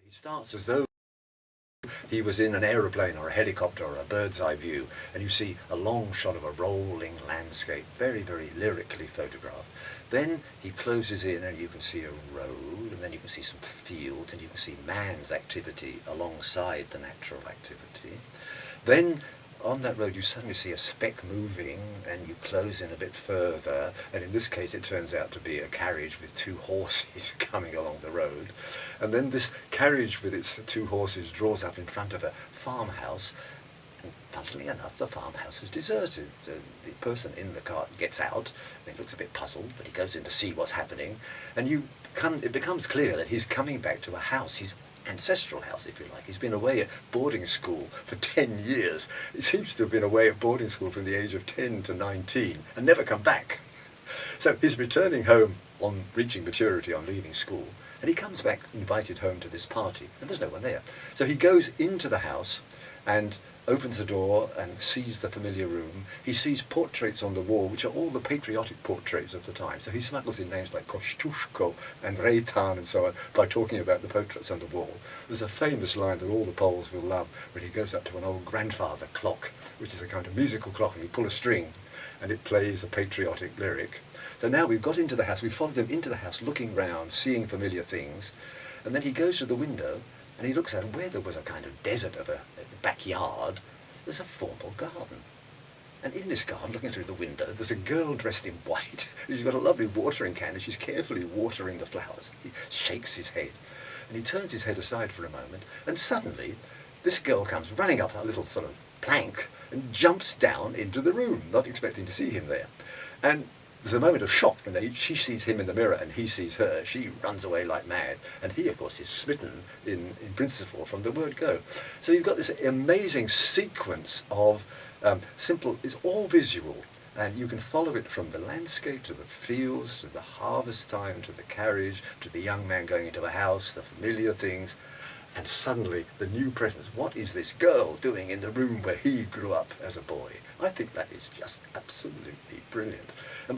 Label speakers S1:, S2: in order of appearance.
S1: He starts as though he was in an aeroplane or a helicopter or a bird's eye view, and you see a long shot of a rolling landscape, very, very lyrically photographed. Then he closes in and you can see a road, and then you can see some fields, and you can see man's activity alongside the natural activity. Then on that road you suddenly see a speck moving, and you close in a bit further, and in this case it turns out to be a carriage with two horses coming along the road. And then this carriage with its two horses draws up in front of a farmhouse, and funnily enough the farmhouse is deserted. The person in the cart gets out, and he looks a bit puzzled, but he goes in to see what's happening, and it becomes clear that he's coming back to a house, his ancestral house, if you like. He's been away at boarding school for 10 years. He seems to have been away at boarding school from the age of 10 to 19 and never come back. So he's returning home on reaching maturity, on leaving school, and he comes back invited home to this party, and there's no one there. So he goes into the house and opens the door and sees the familiar room. He sees portraits on the wall, which are all the patriotic portraits of the time. So he smuggles in names like Kosciuszko and Reitan and so on by talking about the portraits on the wall. There's a famous line that all the Poles will love when he goes up to an old grandfather clock, which is a kind of musical clock, and you pull a string and it plays a patriotic lyric. So now we've got into the house, we've followed him into the house, looking round, seeing familiar things, and then he goes to the window and he looks out, and where there was a kind of desert of a backyard, there's a formal garden. And in this garden, looking through the window, there's a girl dressed in white. She's got a lovely watering can, and she's carefully watering the flowers. He shakes his head, and he turns his head aside for a moment, and suddenly this girl comes running up a little sort of plank and jumps down into the room, not expecting to see him there. And there's a moment of shock when she sees him in the mirror and he sees her. She runs away like mad, and he, of course, is smitten in principle from the word go. So you've got this amazing sequence of simple, it's all visual, and you can follow it from the landscape to the fields, to the harvest time, to the carriage, to the young man going into a house, the familiar things, and suddenly the new presence. What is this girl doing in the room where he grew up as a boy? I think that is just absolutely brilliant. And